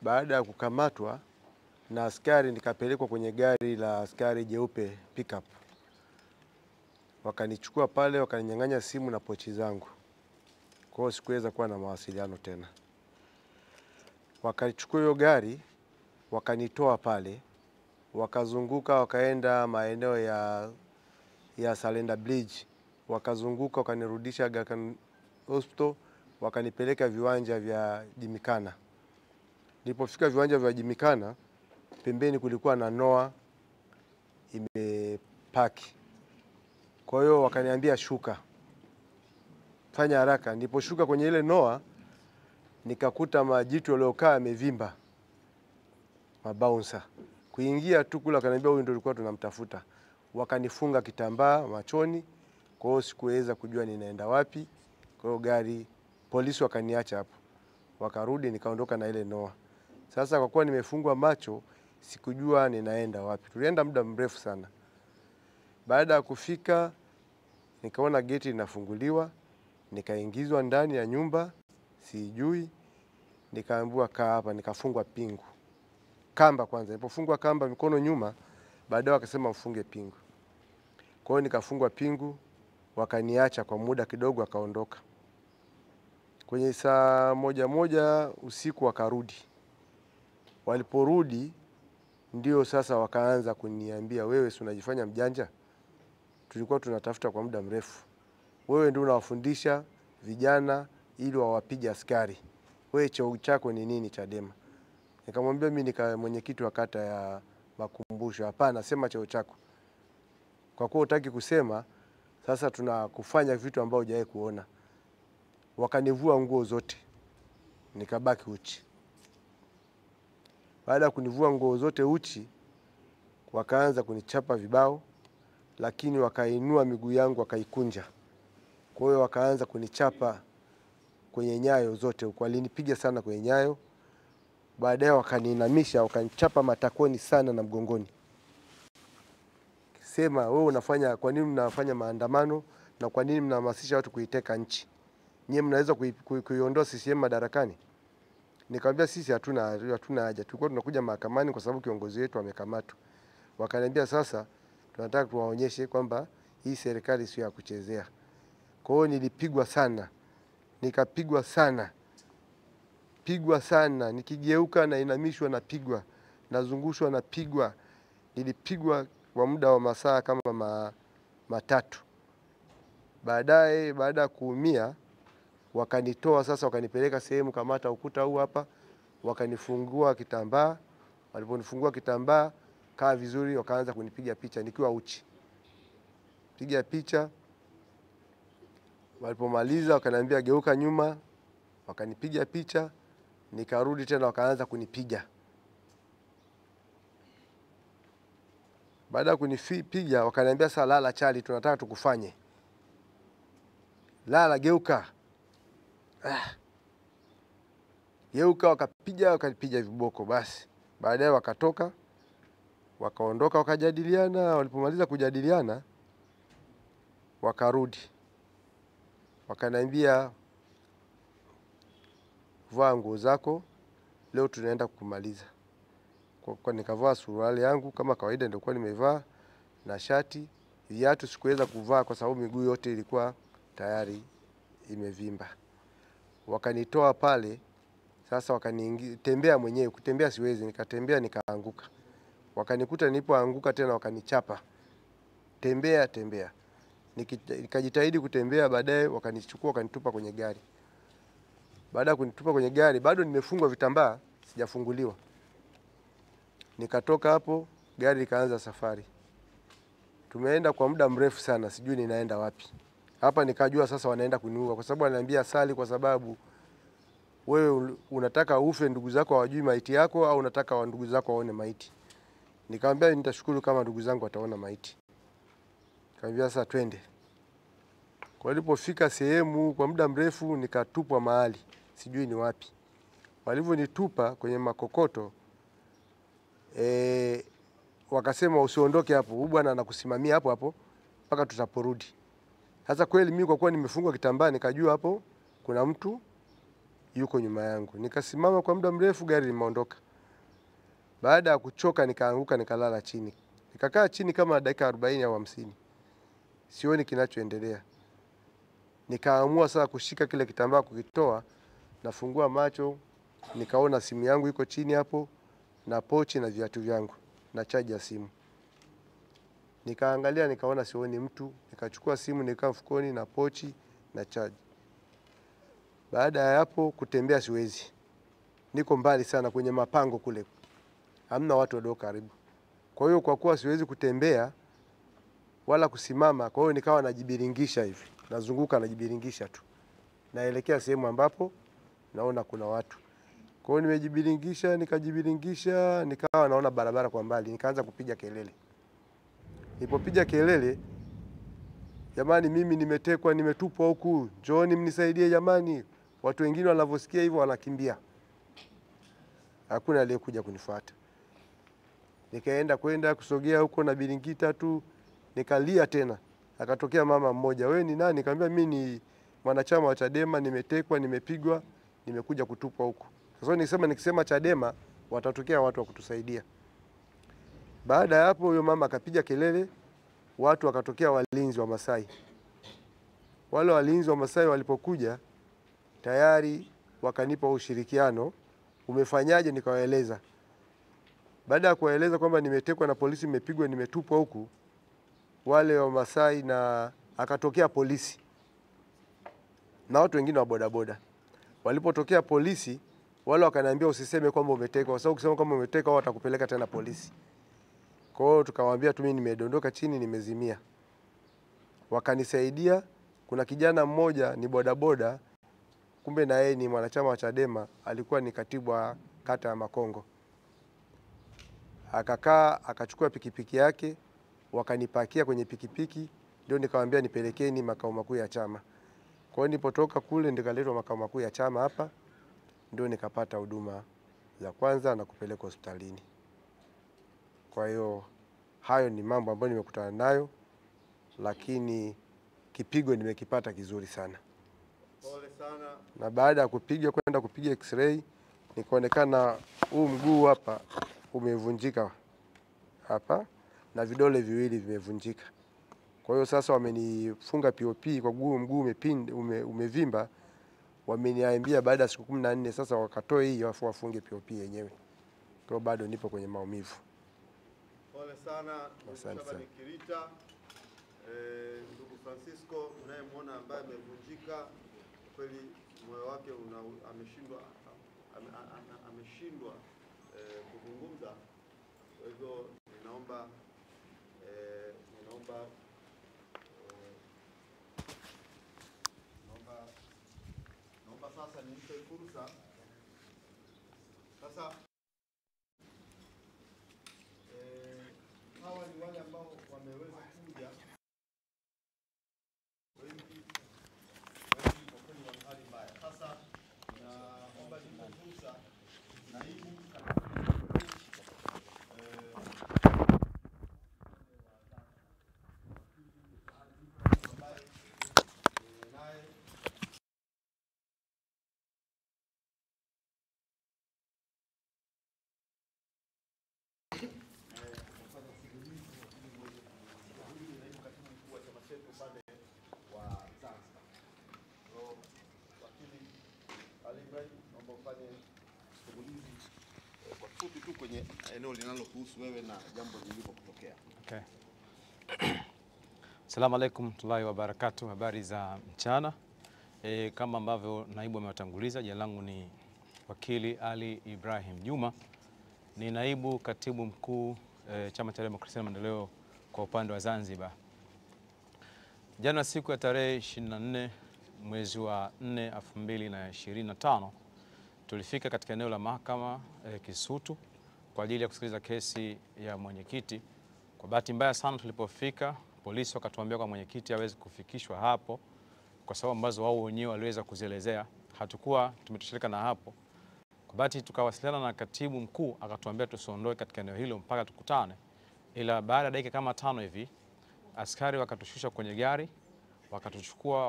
Baada ya kukamatwa na askari, nikapelekwa kwenye gari la askari jeupe pickup. Wakanichukua pale, wakaninyang'anya simu na pochi zangu. Kwa hiyo sikuweza kuwa na mawasiliano tena. Wakachukua hiyo gari, wakanitoa pale, wakazunguka, wakaenda maeneo ya Salenda Bridge, wakazunguka, wakanirudisha Aga Khan Hospital, wakanipeleka viwanja vya Jimikana. Nilipofika viwanja vya Jimikana, pembeni kulikuwa na Noah imepaki. Kwa hiyo wakaniambia shuka, fanya haraka. Niliposhuka kwenye ile Noah, nikakuta majitu waliokaa yamevimba, mabouncer. Kuingia tu kula, wakaniambia huyu ndio tulikuwa tunamtafuta. Wakanifunga kitambaa machoni, kwa hiyo sikuweza kujua ninaenda wapi. Kwa hiyo gari, polisi wakaniacha hapo. Wakarudi, nikaondoka na ile Noah. Sasa kwa kuwa nimefungwa macho, sikujua ninaenda wapi. Tulienda muda mrefu sana. Baada ya kufika, nikaona geti linafunguliwa, nikaingizwa ndani ya nyumba, sijui, nikaambiwa kaa hapa, nikafungwa pingu. Kamba kwanza, nilipofungwa kamba mikono nyuma, baadaye wakasema mfunge pingu. Kwa hiyo nikafungwa pingu, wakaniacha kwa muda kidogo, wakaondoka. Kwenye saa moja usiku wakarudi. Waliporudi ndio sasa wakaanza kuniambia, wewe si unajifanya mjanja? Tulikuwa tunatafuta kwa muda mrefu. Wewe ndio unawafundisha vijana ili wawapige askari. Wewe cheo chako ni nini Chadema? Nikamwambia mimi ni mwenyekiti wa kata ya Makumbusho. Hapana, sema cheo chako. Kwa kuwa hutaki kusema, sasa tunakufanya vitu ambavyo hujawahi kuona. Wakanivua nguo zote, nikabaki uchi. Baada ya kunivua nguo zote uchi, wakaanza kunichapa vibao, lakini wakainua miguu yangu wakaikunja. Kwa hiyo wakaanza kunichapa kwenye nyayo zote, walinipiga sana kwenye nyayo. Baadaye wakaniinamisha, wakanichapa matakoni sana na mgongoni. Sema, wewe unafanya, kwa nini mnafanya maandamano na kwa nini mnahamasisha watu kuiteka nchi? Nyie mnaweza kuiondoa CCM madarakani? Nikamwambia sisi hatuna haja. Tulikuwa tunakuja mahakamani kwa sababu kiongozi wetu amekamatwa. Wakaniambia sasa tunataka tuwaonyeshe kwamba hii serikali sio ya kuchezea. Kwa hiyo nilipigwa sana. Nikapigwa sana. Pigwa sana. Nikigeuka na inamishwa na pigwa. Nazungushwa na pigwa. Nilipigwa kwa muda wa masaa kama matatu. Baadaye, baada ya kuumia, wakanitoa sasa, wakanipeleka sehemu kamata ukuta huu hapa, wakanifungua kitambaa. Waliponifungua kitambaa, kaa vizuri, wakaanza kunipiga picha nikiwa uchi. Piga picha. Walipomaliza wakaniambia geuka nyuma, wakanipiga picha, nikarudi tena wakaanza kunipiga. Baada ya kunipiga wakaniambia sasa lala chali, tunataka tukufanye. Lala, geuka. Geuka, wakanipiga viboko basi. Baadaye wakatoka, wakaondoka, wakajadiliana. Walipomaliza kujadiliana, wakarudi. Wakaniambia vaa nguo zako, leo tunaenda kukumaliza. Kwa nikavaa suruali yangu kama kawaida nilikuwa nimevaa na shati. Viatu sikuweza kuvaa kwa sababu miguu yote ilikuwa tayari imevimba. Wakanitoa pale, sasa wakanitembea mwenyewe, kutembea siwezi, nikatembea nikaanguka. Wakanikuta nilipoanguka tena wakanichapa. Tembea. Nikajitahidi kutembea, baadaye wakanichukua wakanitupa kwenye gari. Baada ya kunitupa kwenye gari, bado nimefungwa vitambaa, sijafunguliwa. Nikatoka hapo, gari likaanza safari. Tumeenda kwa muda mrefu sana, sijui ninaenda wapi. Hapa nikajua sasa wanaenda kuniua kwa sababu wananiambia sali, kwa sababu wewe unataka ufe ndugu zako hawajui maiti yako au unataka ndugu zako waone maiti. Nikamwambia nitashukuru kama ndugu zangu wataona maiti. Nikamwambia sasa twende. Kwa nilipofika sehemu kwa muda mrefu nikatupwa mahali, sijui ni wapi. Walivyonitupa kwenye makokoto, wakasema usiondoke hapo, huyu bwana anakusimamia hapo hapo mpaka tutaporudi. Sasa kweli mimi kwa kuwa nimefungwa kitambaa nikajua hapo kuna mtu yuko nyuma yangu. Nikasimama kwa muda mrefu, gari limeondoka. Baada ya kuchoka nikaanguka, nikalala chini. Nikakaa chini kama dakika 40 au 50. Sioni kinachoendelea. Nikaamua sasa kushika kile kitambaa kukitoa, nafungua macho, nikaona simu yangu iko chini hapo na pochi na viatu vyangu na chaji ya simu. Nikaangalia nikaona sioni mtu, nikachukua simu nikaa mfukoni na pochi na chaji. Baada ya hapo kutembea siwezi. Niko mbali sana kwenye mapango kule. Hamna watu walio karibu. Kwa hiyo kwa kuwa siwezi kutembea wala kusimama, kwa hiyo nikawa najibiringisha hivi. Nazunguka najibiringisha tu. Naelekea sehemu ambapo naona kuna watu. Kwa hiyo nimejibiringisha, nikajibiringisha, nikawa naona barabara kwa mbali, nikaanza kupiga kelele. Nilipopiga kelele, jamani mimi nimetekwa, nimetupwa huku, njooni mnisaidie jamani. Watu wengine wanavyosikia hivyo wanakimbia. Hakuna aliyekuja kunifuata. Nikaenda kusogea huko na biringita tu, nikalia tena. Akatokea mama mmoja, "Wewe ni nani?" Nikamwambia mimi ni mwanachama wa Chadema, nimetekwa, nimepigwa, nimekuja kutupwa huko. Sasa nikisema Chadema watatokea watu wa kutusaidia. Baada ya hapo huyo mama akapiga kelele, watu wakatokea walinzi wa Masai. Wale walinzi wa Masai walipokuja tayari wakanipa ushirikiano. Umefanyaje? Nikawaeleza. Baada ya kuwaeleza kwamba nimetekwa na polisi, nimepigwa, nimetupwa huku, wale wa Masai na akatokea polisi na watu wengine wa bodaboda. Walipotokea polisi, wale wakaniambia usiseme kwamba umetekwa, kwa sababu ukisema kwamba umetekwa watakupeleka tena polisi. Kwa hiyo tukawaambia tu mimi nimedondoka chini, nimezimia. Wakanisaidia. Kuna kijana mmoja ni bodaboda, kumbe na yeye ni mwanachama wa Chadema, alikuwa ni katibu wa kata ya Makongo. Akakaa akachukua pikipiki yake, wakanipakia kwenye pikipiki, ndio nikamwambia nipelekeni makao makuu ya chama. Kwa hiyo nilipotoka kule nikaletwa makao makuu ya chama hapa, ndio nikapata huduma za kwanza na kupelekwa hospitalini. Kwa hiyo hayo ni mambo ambayo nimekutana nayo, lakini kipigo nimekipata kizuri sana. Pole sana. Na baada ya kwenda kupiga x-ray, nikaonekana huu mguu hapa umevunjika hapa na vidole viwili vimevunjika. Kwa hiyo sasa wamenifunga POP kwa mguu umevimba. Wameniambia baada ya siku 14 sasa wakatoe hii afu wafunge POP yenyewe. Kwa hiyo bado nipo kwenye maumivu. Pole sana Shabani Kirita. Ndugu Francisco unayemwona ambaye amevunjika, kweli moyo wake ameshindwa kuzungumza. Kwa hivyo ninaomba sasa nimpe fursa sasa. Hawa ni wale ambao wameweza kuja wengi kwa kweli wa hali mbaya. Sasa naomba nimpe fursa naibu kwa kifupi tu kwenye eneo linalokuhusu wewe na jambo lililotokea. Okay. Asalamu alaykum warahmatullahi wabarakatuh. Habari za mchana. Kama ambavyo naibu amewatanguliza, jina langu ni Wakili Ali Ibrahim Juma. Ni naibu katibu mkuu Chama cha Demokrasia na Maendeleo kwa upande wa Zanzibar. Jana siku ya tarehe 24 mwezi wa 4 2025 tulifika katika eneo la mahakama Kisutu kwa ajili ya kusikiliza kesi ya mwenyekiti. Kwa bahati mbaya sana tulipofika, polisi wakatuambia kwa mwenyekiti hawezi kufikishwa hapo kwa sababu ambazo wao wenyewe waliweza kuzielezea. Hatukuwa tumetosheleka na hapo. Kwa bahati tukawasiliana na katibu mkuu, akatuambia tusiondoe katika eneo hilo mpaka tukutane. Ila baada ya dakika kama 5 hivi askari wakatushusha kwenye gari, wakatuchukua